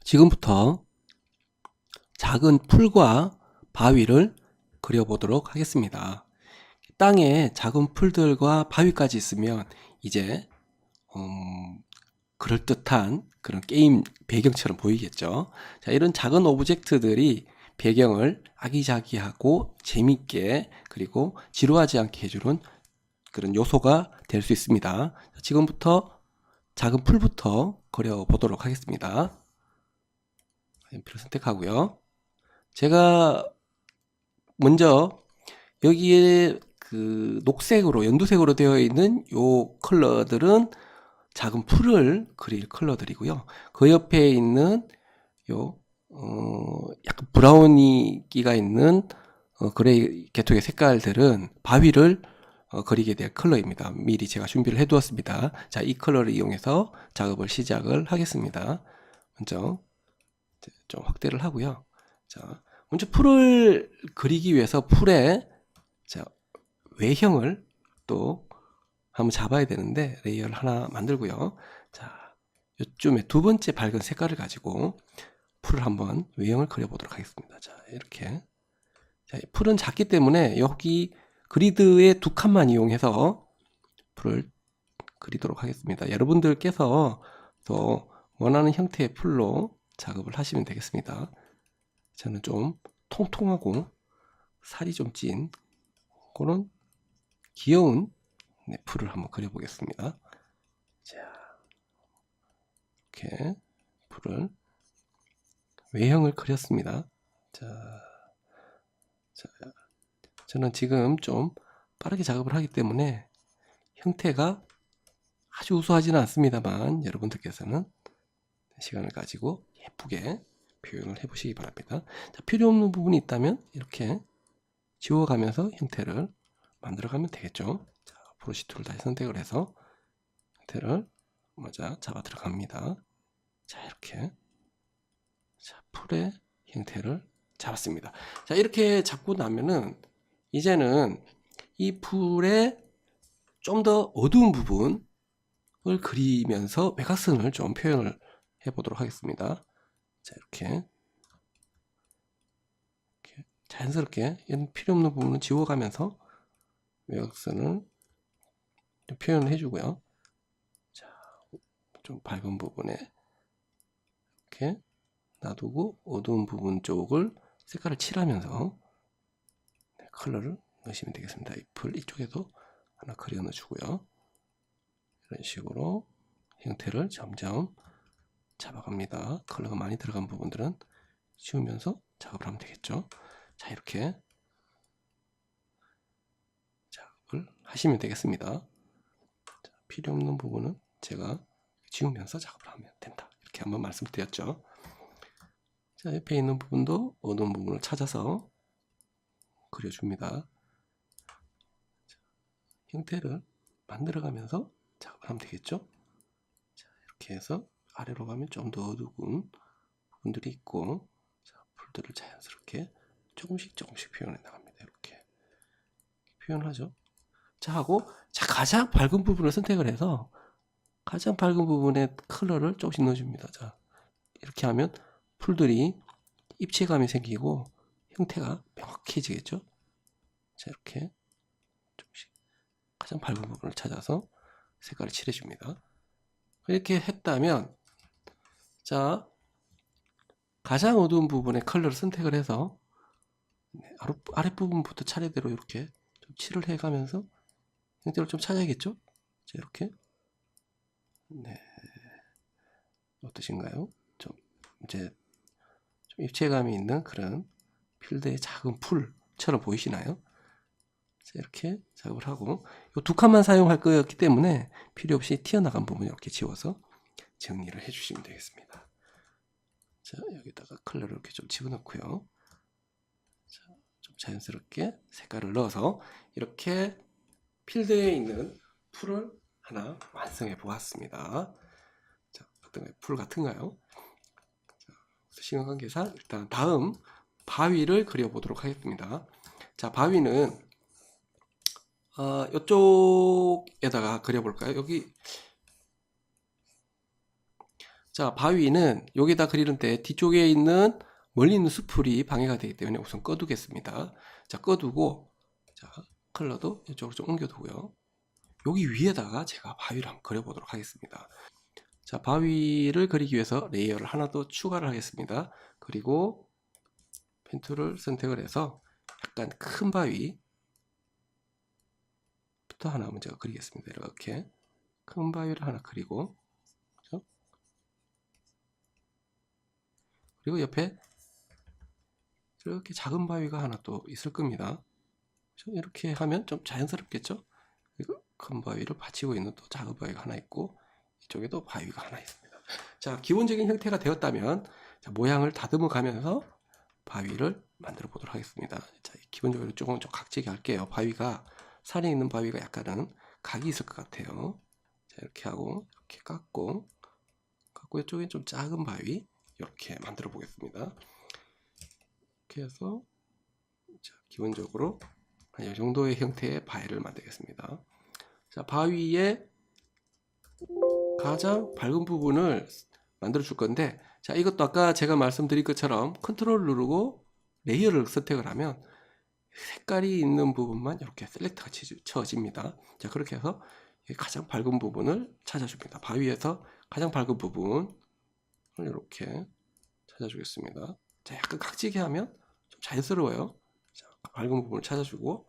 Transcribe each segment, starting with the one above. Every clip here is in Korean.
지금부터 작은 풀과 바위를 그려보도록 하겠습니다. 땅에 작은 풀들과 바위까지 있으면 이제 그럴듯한 그런 게임 배경처럼 보이겠죠. 자, 이런 작은 오브젝트들이 배경을 아기자기하고 재밌게 그리고 지루하지 않게 해주는 그런 요소가 될 수 있습니다. 자, 지금부터 작은 풀부터 그려보도록 하겠습니다. 연필을 선택하고요. 제가 먼저 여기에 그 녹색으로 연두색으로 되어 있는 요 컬러들은 작은 풀을 그릴 컬러들이고요. 그 옆에 있는 요 약간 브라우니기가 있는 그레이 계통의 색깔들은 바위를 그리게 될 컬러입니다. 미리 제가 준비를 해 두었습니다. 자, 이 컬러를 이용해서 작업을 시작을 하겠습니다. 먼저 좀 확대를 하고요. 자, 먼저 풀을 그리기 위해서 풀의 자, 외형을 또 한번 잡아야 되는데 레이어를 하나 만들고요. 자, 요쯤에 두 번째 밝은 색깔을 가지고 풀을 한번 외형을 그려보도록 하겠습니다. 자, 이렇게. 자, 풀은 작기 때문에 여기 그리드의 두 칸만 이용해서 풀을 그리도록 하겠습니다. 여러분들께서 또 원하는 형태의 풀로 작업을 하시면 되겠습니다. 저는 좀 통통하고 살이 좀 찐 그런 귀여운 풀을 한번 그려보겠습니다. 자, 이렇게 풀을 외형을 그렸습니다. 자, 저는 지금 좀 빠르게 작업을 하기 때문에 형태가 아주 우수하지는 않습니다만 여러분들께서는 시간을 가지고 예쁘게 표현을 해보시기 바랍니다. 자, 필요 없는 부분이 있다면 이렇게 지워가면서 형태를 만들어가면 되겠죠. 자, 브러쉬 툴을 다시 선택을 해서 형태를 먼저 잡아 들어갑니다. 자, 이렇게 자, 풀의 형태를 잡았습니다. 자, 이렇게 잡고 나면은 이제는 이 풀의 좀 더 어두운 부분을 그리면서 외곽선을 좀 표현을 해 보도록 하겠습니다. 자, 이렇게 자연스럽게 필요 없는 부분은 지워가면서 외곽선을 좀 표현을 해주고요. 자, 좀 밝은 부분에 이렇게 놔두고 어두운 부분 쪽을 색깔을 칠하면서 컬러를 넣으시면 되겠습니다. 이 풀 이쪽에도 하나 그려 넣어주고요. 이런 식으로 형태를 점점 잡아갑니다. 컬러가 많이 들어간 부분들은 지우면서 작업을 하면 되겠죠. 자, 이렇게 작업을 하시면 되겠습니다. 자, 필요 없는 부분은 제가 지우면서 작업을 하면 된다. 이렇게 한번 말씀드렸죠. 자, 옆에 있는 부분도 어두운 부분을 찾아서 그려줍니다. 자, 형태를 만들어가면서 작업을 하면 되겠죠. 자, 이렇게 해서 아래로 가면 좀 더 어두운 부분들이 있고, 자, 풀들을 자연스럽게 조금씩 표현해 나갑니다. 이렇게 표현을 하죠. 자, 하고 자, 가장 밝은 부분을 선택을 해서 가장 밝은 부분에 컬러를 조금씩 넣어줍니다. 자, 이렇게 하면 풀들이 입체감이 생기고 형태가 명확해지겠죠. 자, 이렇게 조금씩 가장 밝은 부분을 찾아서 색깔을 칠해줍니다. 이렇게 했다면 자, 가장 어두운 부분의 컬러를 선택을 해서 아랫부분부터 차례대로 이렇게 좀 칠을 해가면서 형태를 좀 찾아야겠죠. 자, 이렇게 네, 어떠신가요? 좀 이제 좀 입체감이 있는 그런 필드의 작은 풀처럼 보이시나요? 자, 이렇게 작업을 하고 이 두 칸만 사용할 거였기 때문에 필요 없이 튀어나간 부분 이렇게 지워서 정리를 해주시면 되겠습니다. 자, 여기다가 컬러를 이렇게 좀 집어넣고요. 자, 좀 자연스럽게 색깔을 넣어서 이렇게 필드에 있는 풀을 하나 완성해 보았습니다. 자, 어떤가요? 풀 같은가요? 시간 관계상 일단 다음 바위를 그려보도록 하겠습니다. 자, 바위는 이쪽에다가 그려볼까요? 여기 자, 바위는 여기다 그리는 때 뒤쪽에 있는 멀리 있는 수풀이 방해가 되기 때문에 우선 꺼두겠습니다. 자, 꺼두고, 자, 컬러도 이쪽으로 좀 옮겨두고요. 여기 위에다가 제가 바위를 한번 그려보도록 하겠습니다. 자, 바위를 그리기 위해서 레이어를 하나 더 추가를 하겠습니다. 그리고 펜 툴을 선택을 해서 약간 큰 바위부터 하나 먼저 그리겠습니다. 이렇게 큰 바위를 하나 그리고, 그렇죠? 그리고 옆에 이렇게 작은 바위가 하나 또 있을 겁니다. 그렇죠? 이렇게 하면 좀 자연스럽겠죠? 그리고 큰 바위를 받치고 있는 또 작은 바위가 하나 있고, 이쪽에도 바위가 하나 있습니다. 자, 기본적인 형태가 되었다면, 자, 모양을 다듬어 가면서 바위를 만들어 보도록 하겠습니다. 자, 기본적으로 조금 좀 각지게 할게요. 바위가, 산에 있는 바위가 약간은 각이 있을 것 같아요. 자, 이렇게 하고, 이렇게 깎고, 이쪽에 좀 작은 바위, 이렇게 만들어 보겠습니다. 이렇게 해서, 자, 기본적으로 이 정도의 형태의 바위를 만들겠습니다. 자, 바위의 가장 밝은 부분을 만들어 줄 건데, 자, 이것도 아까 제가 말씀드린 것처럼 컨트롤 누르고 레이어를 선택을 하면 색깔이 있는 부분만 이렇게 셀렉트가 쳐집니다. 자, 그렇게 해서 가장 밝은 부분을 찾아줍니다. 바위에서 가장 밝은 부분을 이렇게 찾아주겠습니다. 자, 약간 각지게 하면 좀 자연스러워요. 자, 밝은 부분을 찾아주고,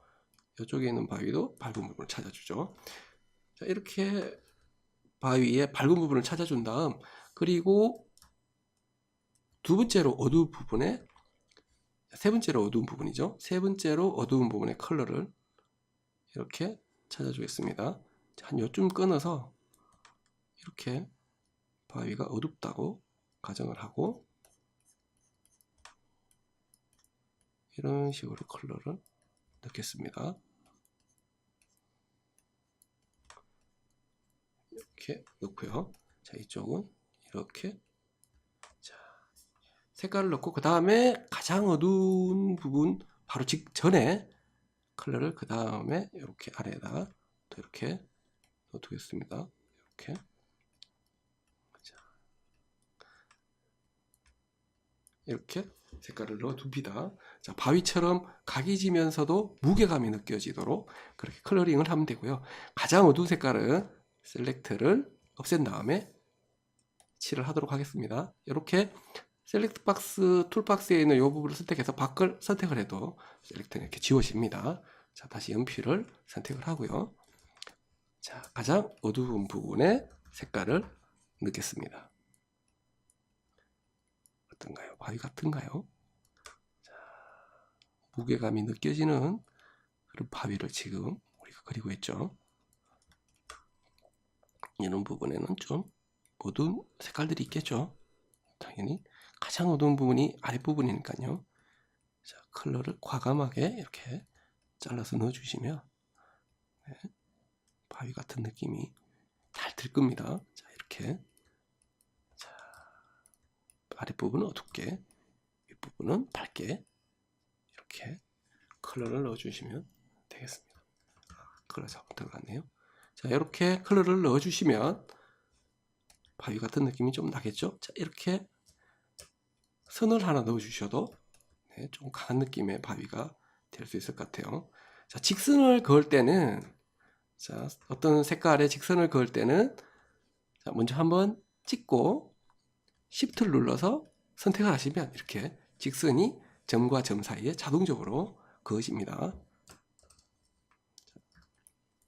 이쪽에 있는 바위도 밝은 부분을 찾아주죠. 자, 이렇게 바위의 밝은 부분을 찾아준 다음, 그리고 두 번째로 어두운 부분에, 세 번째로 어두운 부분이죠. 세 번째로 어두운 부분의 컬러를 이렇게 찾아주겠습니다. 한 요쯤 끊어서 이렇게 바위가 어둡다고 가정을 하고, 이런 식으로 컬러를 넣겠습니다. 이렇게 넣고요. 자, 이쪽은 이렇게, 자, 색깔을 넣고, 그 다음에 가장 어두운 부분 바로 직전에 컬러를 그 다음에 이렇게 아래에다가 또 이렇게 넣어두겠습니다. 이렇게. 자, 이렇게 색깔을 넣어둡니다. 자, 바위처럼 각이 지면서도 무게감이 느껴지도록 그렇게 컬러링을 하면 되고요. 가장 어두운 색깔은 셀렉트를 없앤 다음에 칠을 하도록 하겠습니다. 이렇게 셀렉트 박스, 툴박스에 있는 이 부분을 선택해서 밖을 선택을 해도 셀렉트는 이렇게 지워집니다. 자, 다시 연필을 선택을 하고요. 자, 가장 어두운 부분에 색깔을 넣겠습니다. 어떤가요? 바위 같은가요? 자, 무게감이 느껴지는 그런 바위를 지금 우리가 그리고 있죠. 이런 부분에는 좀 어두운 색깔들이 있겠죠. 당연히 가장 어두운 부분이 아랫부분이니까요. 자, 컬러를 과감하게 이렇게 잘라서 넣어주시면, 네, 바위 같은 느낌이 잘 들 겁니다. 자, 이렇게. 자, 아랫부분은 어둡게, 윗부분은 밝게 이렇게 컬러를 넣어주시면 되겠습니다. 컬러 잘못 들어갔네요. 자, 이렇게 컬러를 넣어주시면 바위 같은 느낌이 좀 나겠죠? 자, 이렇게 선을 하나 넣어주셔도, 네, 좀 강한 느낌의 바위가 될 수 있을 것 같아요. 자, 직선을 그을 때는, 자, 어떤 색깔의 직선을 그을 때는, 자, 먼저 한번 찍고 Shift를 눌러서 선택을 하시면 이렇게 직선이 점과 점 사이에 자동적으로 그어집니다.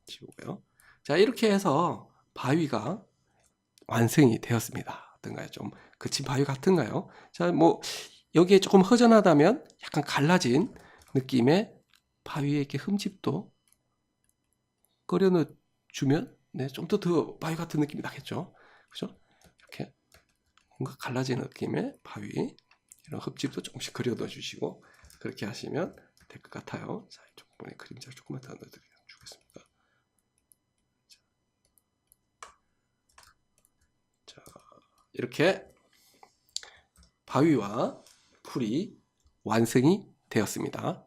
지우고요. 자, 이렇게 해서 바위가 완성이 되었습니다. 어떤가요? 좀 거친 바위 같은가요? 자, 뭐 여기에 조금 허전하다면 약간 갈라진 느낌의 바위에 이렇게 흠집도 그려 넣어주면, 네, 좀 더 바위 같은 느낌이 나겠죠. 그죠? 이렇게 뭔가 갈라진 느낌의 바위, 이런 흠집도 조금씩 그려 넣어주시고 그렇게 하시면 될 것 같아요. 자, 이쪽 부분에 그림자 조금만 더 넣어주겠습니다. 자, 이렇게 바위와 풀이 완성이 되었습니다.